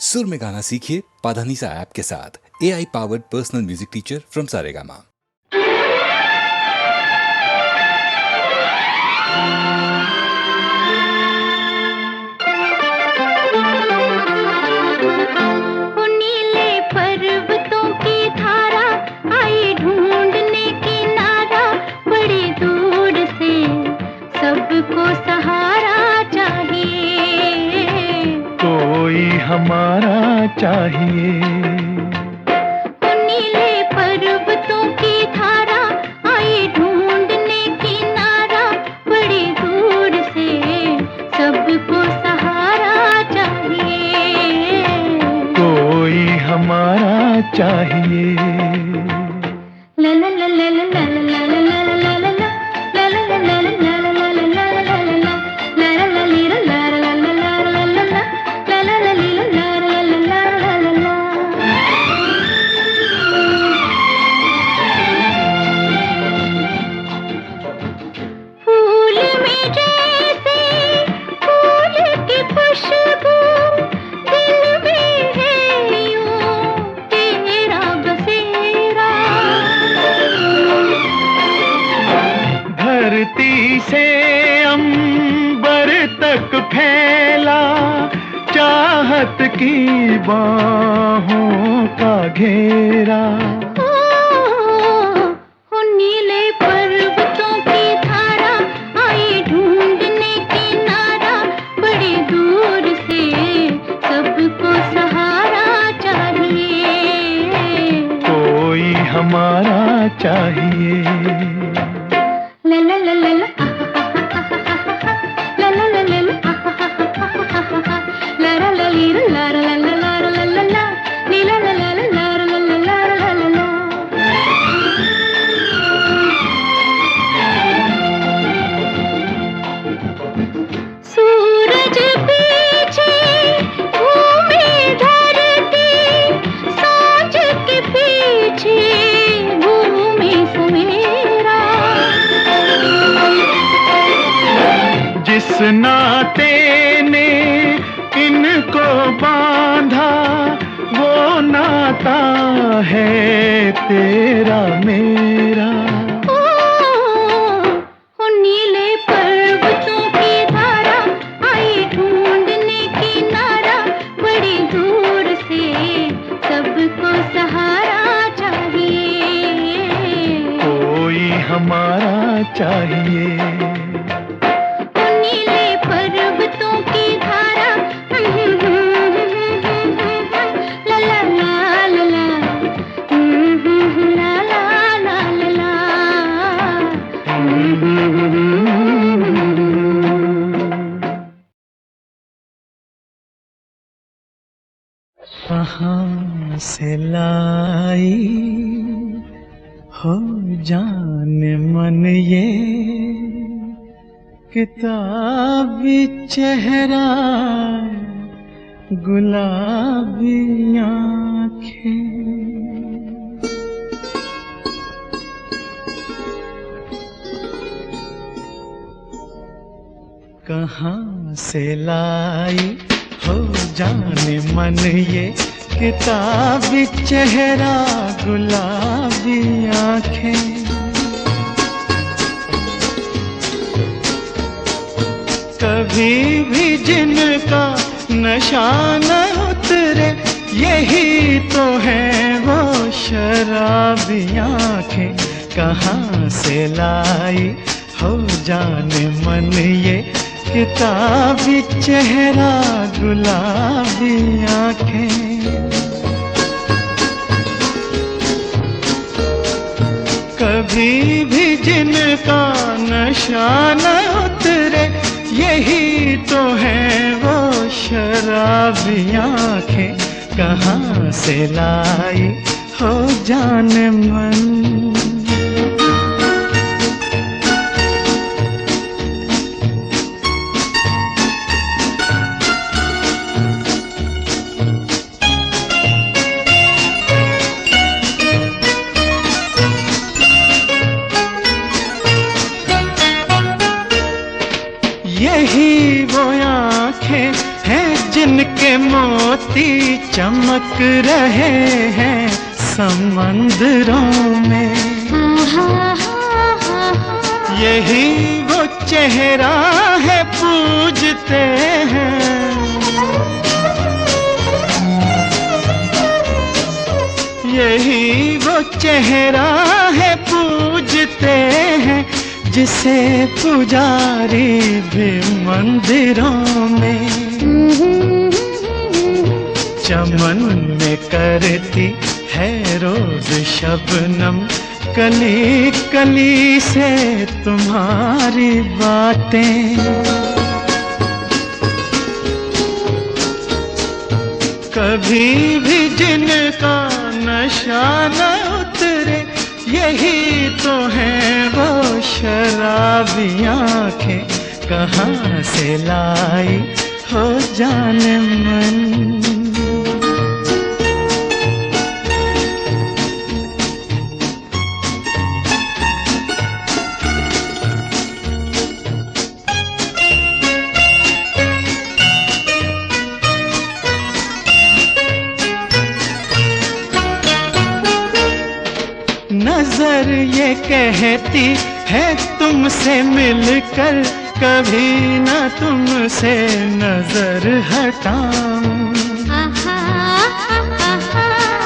सुर में गाना सीखिए पाधानीसा ऐप के साथ। AI powered personal music teacher from Saregama. हमारा चाहिए नीले पर्वतों की धारा आई ढूंढने किनारा, बड़ी दूर से सबको सहारा चाहिए। कोई हमारा चाहिए। ला ला ला ला ला ला ला ला ला ला ला से अंबर तक फैला चाहत की बाहों का घेरा। नीले पर्वतों की धारा आई ढूंढने किनारा, बड़ी दूर से सबको सहारा चाहिए। कोई हमारा चाहिए। ला ला ला ला ला जिस नाते ने इनको बांधा, वो नाता है तेरा मेरा। नीले पर्वतों की धारा आई ढूंढने किनारा, बड़ी दूर से सबको सहारा चाहिए। कोई हमारा चाहिए। नीले पर्वतों की धारा ला ला ला ला ला ला ला ला। कहाँ से लाई हो जान मन ये किताबी चेहरा, गुलाबी आँखें। कहाँ से लाई हो जाने मन ये किताबी चेहरा, गुलाबी आँखें। कभी भी जिनका नशा न उतरे, यही तो है वो शराबी आँखें। कहाँ से लाई हो जाने मन ये किताबी चेहरा, गुलाबी आँखें। कभी भी जिनका नशा न उतरे, यही तो है वो शराबी आँखें। कहाँ से लाई हो जाने मन। यही वो आँखें हैं जिनके मोती मोती चमक रहे हैं समंदरों में। यही वो चेहरा है पूजते हैं, यही वो चेहरा है पूजते हैं, जिसे पुजारी भी मंदिरों में। चमन में करती है रोज शबनम, कली कली से तुम्हारी बातें। कभी भी जिनका नशा न उतरे, यही तो है वो शराबी आँखें, कहाँ से लाई हो जाने मन। नजर ये कहती है तुमसे मिलकर कभी न तुमसे नजर हटाऊं।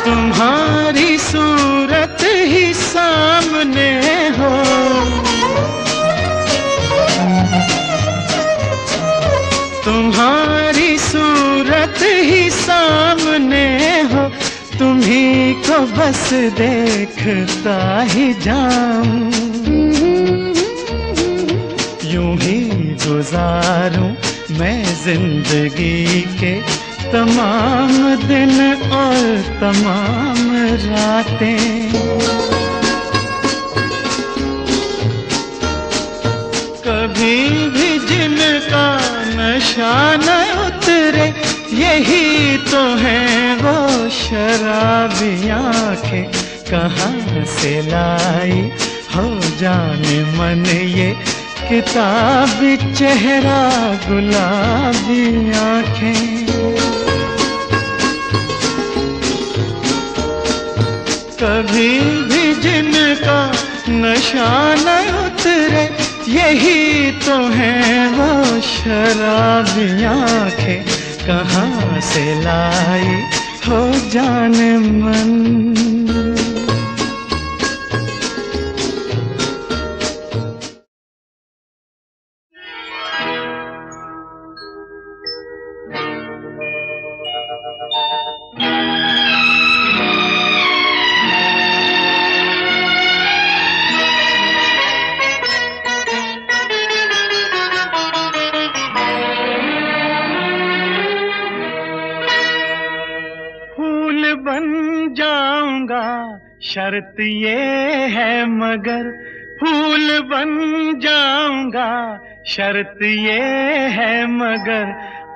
तुम्हारी सूरत ही सामने हो, तुम्हारी सूरत ही सामने हो, तुम्ही को बस देखता ही जाऊं। यूं ही गुजारूं मैं जिंदगी के तमाम दिन और तमाम रातें। कभी भी जिनका नशा न उतरे, यही तो है वो शराबी आँखें, कहाँ से लाई हो जाने मन ये किताबी चेहरा गुलाबी आँखें। कभी भी जिनका नशा न उतरे, यही तो है वो शराबी आँखें, कहाँ से लाई हो जाने मन। बन जाऊंगा शर्त ये है मगर, फूल बन जाऊंगा शर्त ये है मगर,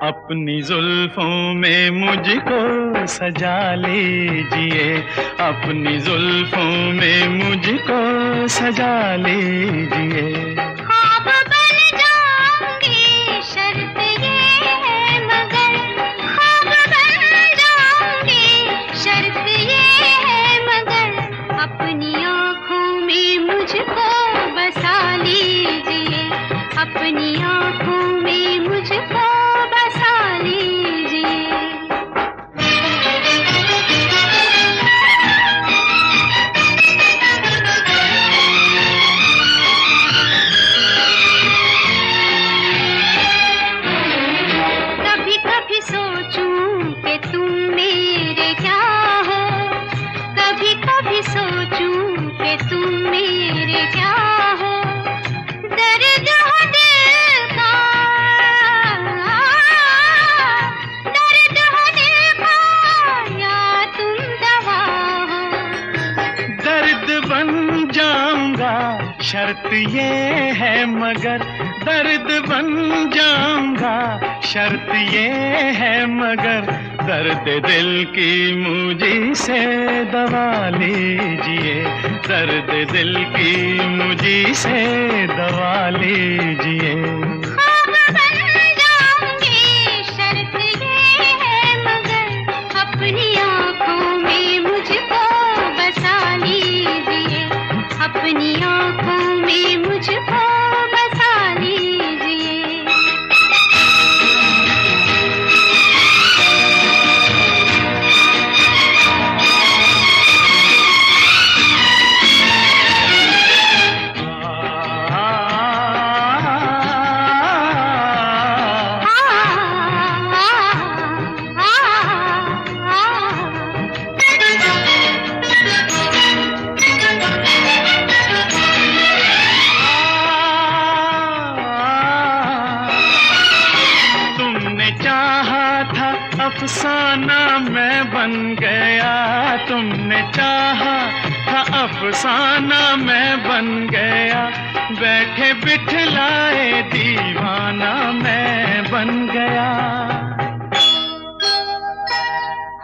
अपनी जुल्फों में मुझको सजा लीजिए, अपनी जुल्फों में मुझको सजा लीजिए। अपनी आँखों में मुझको बसा लीजिए। कभी कभी सोचूं कि तुम मेरे क्या हो, कभी कभी सोचूं कि तुम मेरे क्या हो। दर्द हो दिल का, दर्द हो दिल का, या तुम दवा हो। दर्द बन जाऊंगा शर्त ये है मगर, दर्द बन जाऊंगा शर्त ये है मगर, दर्द दिल की मुझी से दवा लीजिए, दर्द दिल की मुझी से दवा लीजिए। ख्वाब बन जाऊंगी शर्त ये है मगर, दीवाना मैं बन गया, तुमने चाहा था अफसाना मैं बन गया, बैठे बिठलाए दीवाना मैं बन गया।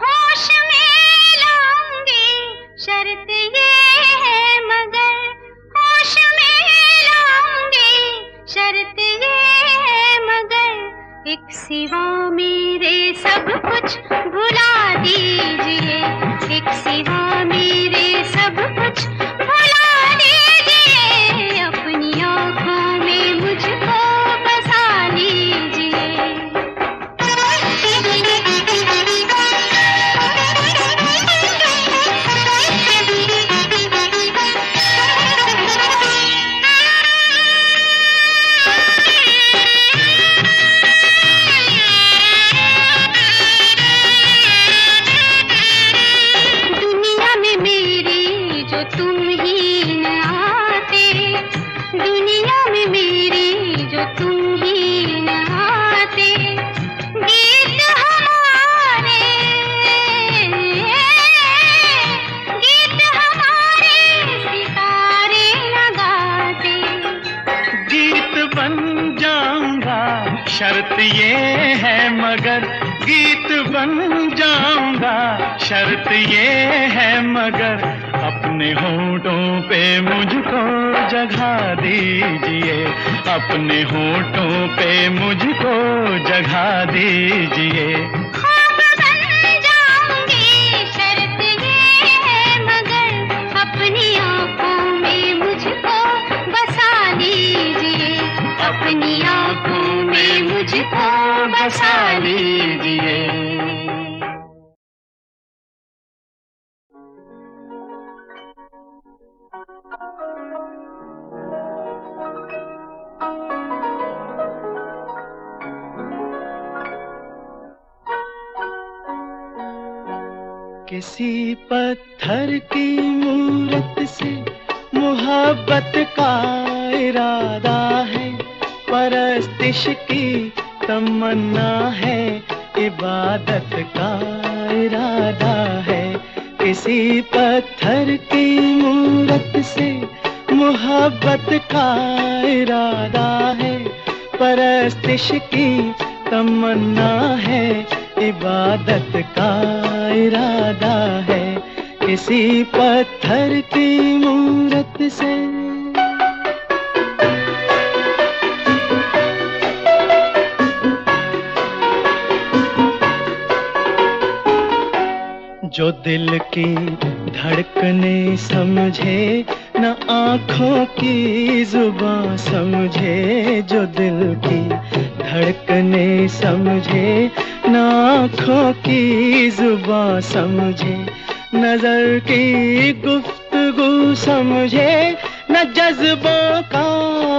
होश में लाऊंगी शर्त ये है मगर, होश में लाऊंगी शर्त ये है मगर, एक सिवा मेरे सब कुछ भुला दीजिए, एक सिवा मेरे सब कुछ भुला दीजिए, अपनी आँखों में मुझको बसा लीजिए। दुनिया में मेरी जो तुम ही न आते, दुनिया में मेरी जो तुम ही न आते, गीत हमारे, गीत हमारे सितारे न गाते। गीत बन जाऊंगा शर्त ये है मगर, गीत बन जाऊंगा शर्त ये है मगर, अपने होठों पे मुझको जगह दीजिए, अपने होठों पे मुझको जगह दीजिए। ख्वाब बन जाऊंगी शर्त ये है मगर, अपनी आँखों में मुझको बसा लीजिए, अपनी आँखों में मुझको बसा लीजिए। किसी पत्थर की मूरत से मोहब्बत का इरादा है, परस्तिश की तमन्ना है, इबादत का इरादा है। किसी पत्थर की मूरत से मोहब्बत का इरादा है, परस्तिश की तमन्ना है, इबादत का इरादा है। किसी पत्थर की मूरत से जो दिल की धड़कने समझे, न आँखों की जुबां समझे, जो दिल की धड़कने समझे, न आँखों की जुबां समझे, नजर की गुफ्तगू समझे, न जज्बों का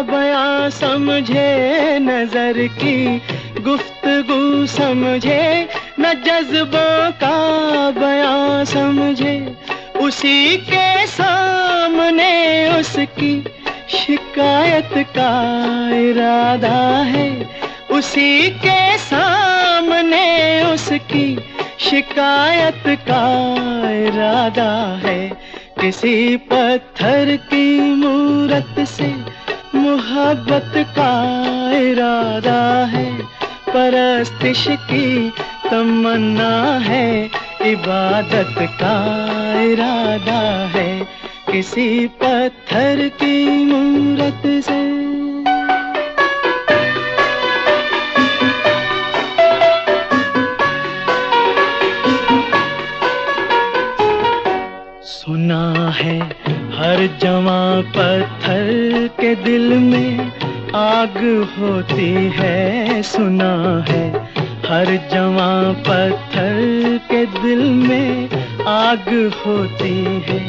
बयां समझे, नजर की गुफ्तगू समझे, न जज्बों का बयां समझे, उसी के सामने उसकी शिकायत का इरादा है, उसी के सामने उसकी शिकायत का इरादा है। किसी पत्थर की मूरत से मोहब्बत का इरादा है, परस्तिश की तमन्ना है, इबादत का इरादा है। किसी पत्थर की मूरत से सुना है हर जवां पत्थर के दिल में आग होती है, सुना है हर जवां पत्थर के दिल में आग होती है,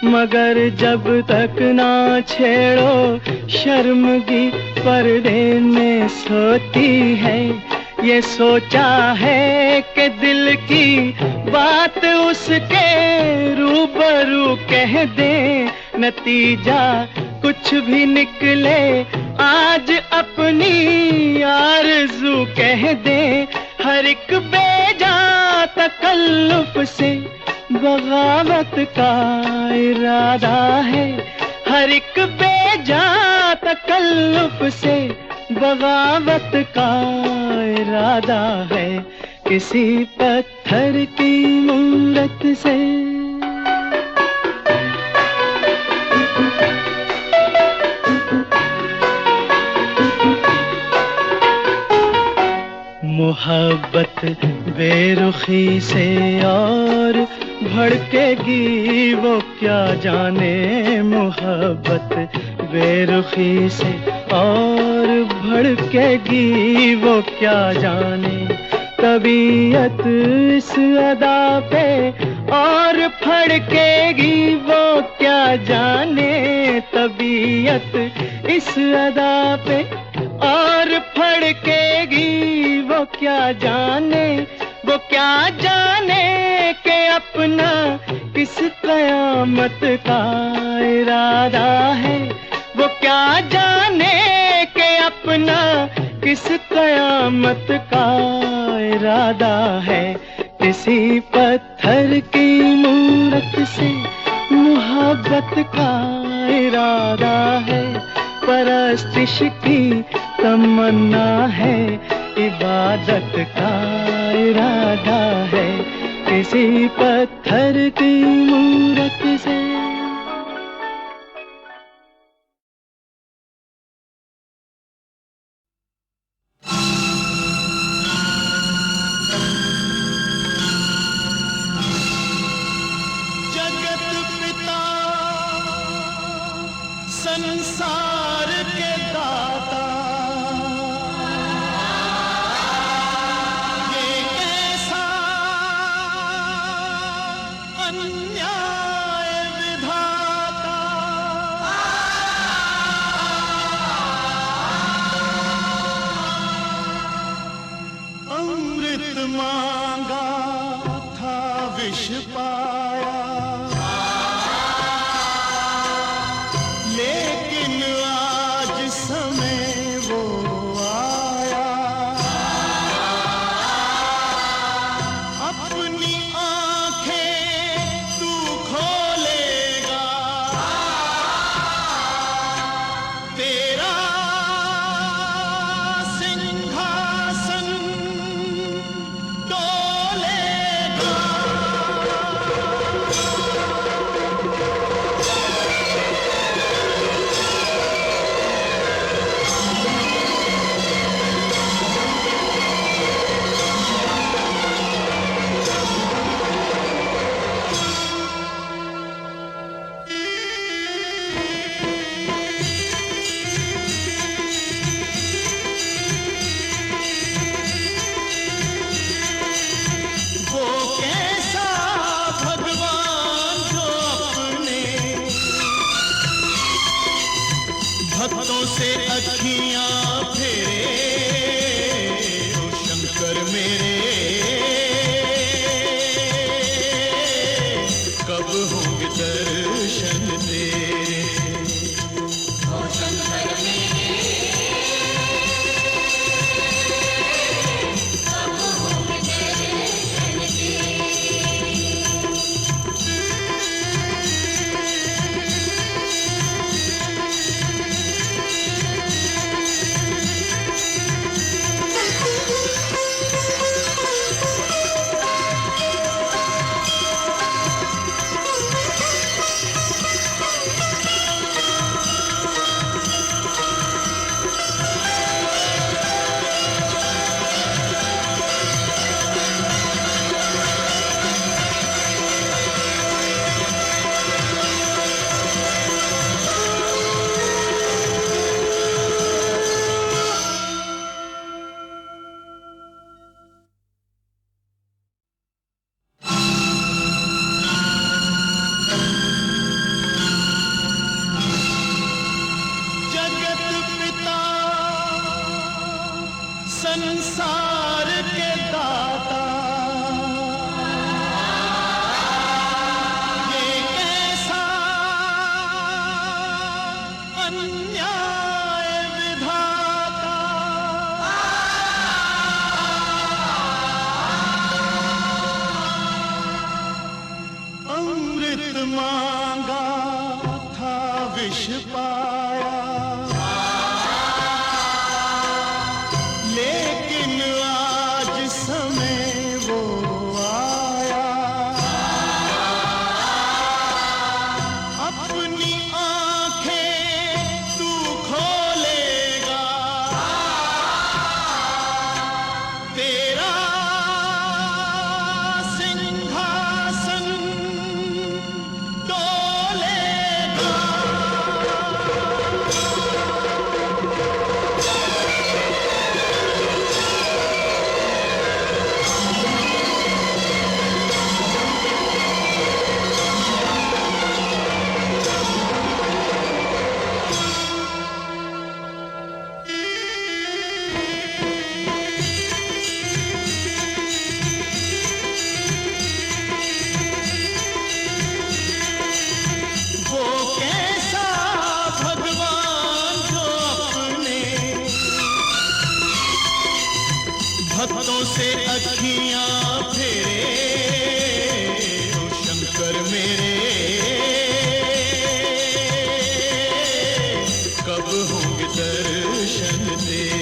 मगर जब तक ना छेड़ो शर्मगी पर्दे में सोती है। ये सोचा है कि दिल की बात उसके रूबरू कह दे, नतीजा कुछ भी निकले आज अपनी आरज़ू कह दे, हर एक बेजा तकल्लुफ से बगावत का इरादा है। हर एक बेजा तकल्लुफ से बगावत का इरादा है। किसी पत्थर की मूरत से मोहब्बत बेरुखी से और भड़केगी वो क्या जाने। मोहब्बत बेरुखी से और भड़केगी वो क्या जाने। तबीयत इस अदा पे और फड़केगी वो क्या जाने। तबीयत इस अदा पे और फड़केगी वो क्या जाने। वो क्या जाने कि अपना किस कयामत का इरादा है। वो क्या जाने कि अपना किस कयामत का इरादा है। किसी पत्थर की मूरत से मोहब्बत का इरादा है। परस्तिश की तमन्ना है, इबादत का इरादा है। किसी पत्थर की मूरत से। जगत पिता संसार के दाता, ये कैसा अन्याय विधाता। अमृत मांगा था विष पाया, लेकिन आज समय वो आया। अपनी आंखें तू खोलेगा, तेरा सिंहासन डोलेगा। बख्शिश पाया, लेकिन आज समय वो आया, अपनी आंखें तू खोलेगा, तेरा सिंहासन डोलेगा। वो कैसा भगवान जो अपने भक्तों से अखियां फेरे, ओ शंकर मेरे कब होंगे दर्शन तेरे।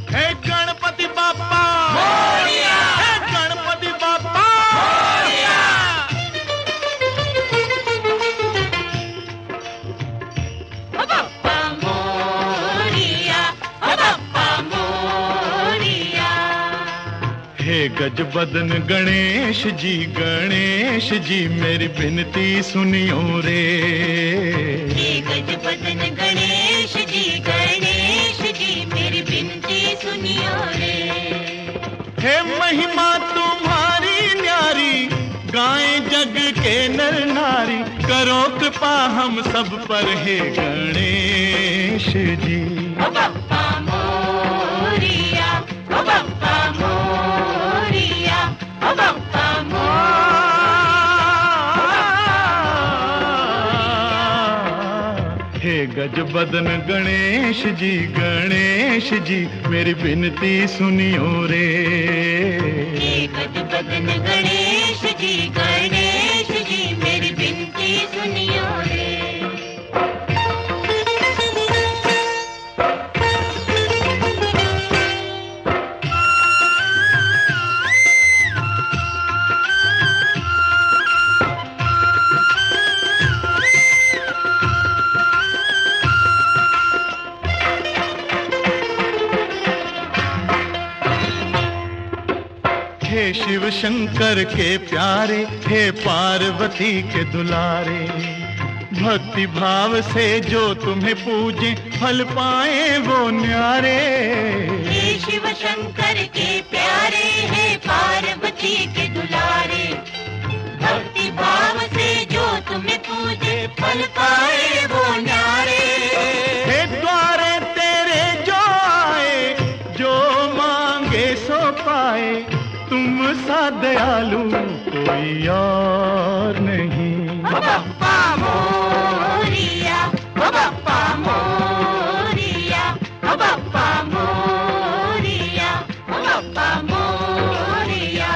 हे गणपति बाप्पा मोरया, हे गणपति बाप्पा मोरया। बाप्पा मोरिया, बाप्पा मोरिया। हे गजबदन गणेश जी मेरी विनती सुनियो रे। हे गजबदन गणेश जी मेरी विनती सुनियो रे। हे महिमा तुम्हारी न्यारी, गाएं जग के नर नारी, करो कृपा हम सब पर हे गणेश जी। बाप्पा मोरिया, बाप्पा मोरिया, बाप्पा हे गजबदन गणेश जी मेरी विनती सुनियो रे। हे गजबदन गणेश जी मेरी विनती सुनियो रे। हे शिव शंकर के प्यारे, हे पार्वती के दुलारे, भक्ति भाव से जो तुम्हें पूजे फल पाए वो न्यारे। हे शिव शंकर के प्यारे, हे पार्वती के दुलारे, भक्ति भाव से जो तुम्हें पूजे फल पाए वो न्यारे। हे द्वारे तेरे जो आए, जो मांगे सो पाए, तुम सा दयालु कोई और नहीं। बाप्पा मोरिया, बाप्पा मोरिया, बाप्पा मोरिया, बाप्पा मोरिया।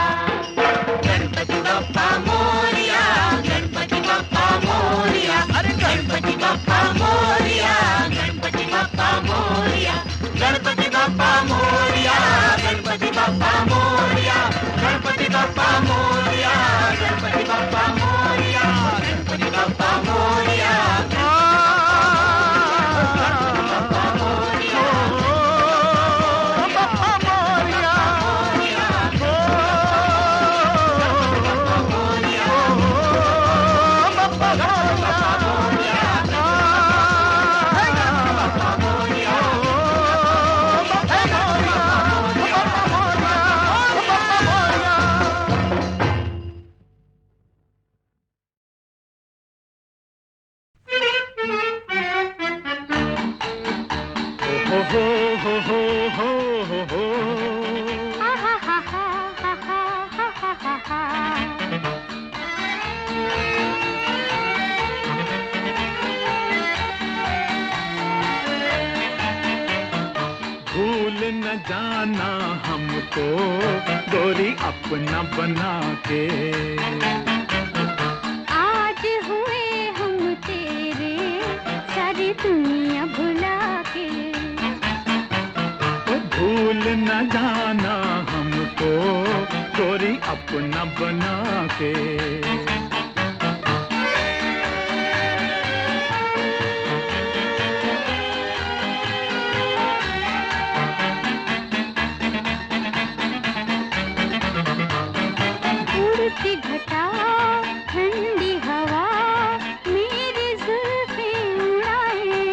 गणपति बाप्पा मोरिया, गणपति बाप्पा मोरिया, अरे गणपति बाप्पा मोरिया, गणपति बाप्पा मोरिया, गणपति बाप्पा मोरिया, गणपति बाप्पा मोरिया, गणपति बाप्पा मोरिया, गणपति बाप्पा मोरिया। जाना हमको गोरी अपना बना के। आज हुए हम तेरे सारी दुनिया भुला के। भूल न जाना हमको गोरी अपना बना के। उड़ती घटा ठंडी हवा मेरी जुल्फें उड़ाए।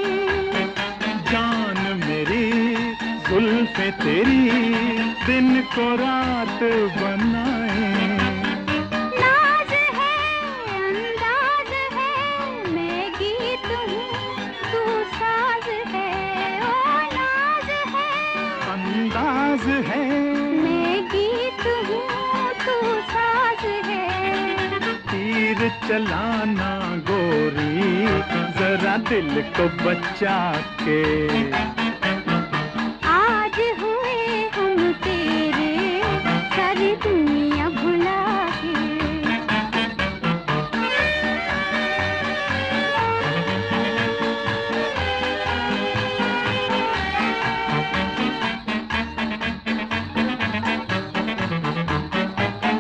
जान मेरी जुल्फे तेरी दिन को रात बनाए। नाज है अंदाज है मैं गीत हूँ तू साज है। ओ नाज है अंदाज है मैं गीत हूँ तू साज है। तीर चलाना गोरी जरा दिल को बचा के। आज हुए हम तेरे सारी दुनिया भुला के।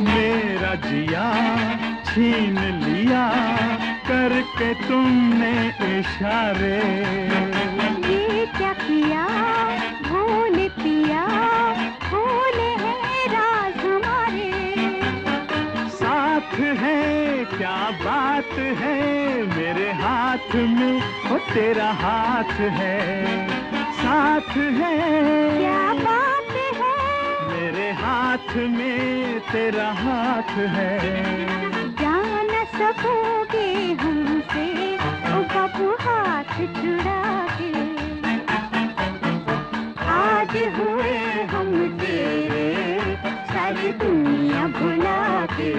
मेरा जिया छीन लिया करके तुमने इशारे। ये क्या किया भोले पिया भोले हैं राज हमारे। साथ है क्या बात है मेरे हाथ में वो तेरा हाथ है। साथ है क्या बात है मेरे हाथ में तेरा हाथ है। जान सकोगे हमसे ओ बाबू हाथ छुड़ा के। आज हुए हम तेरे सारी दुनिया भुला के।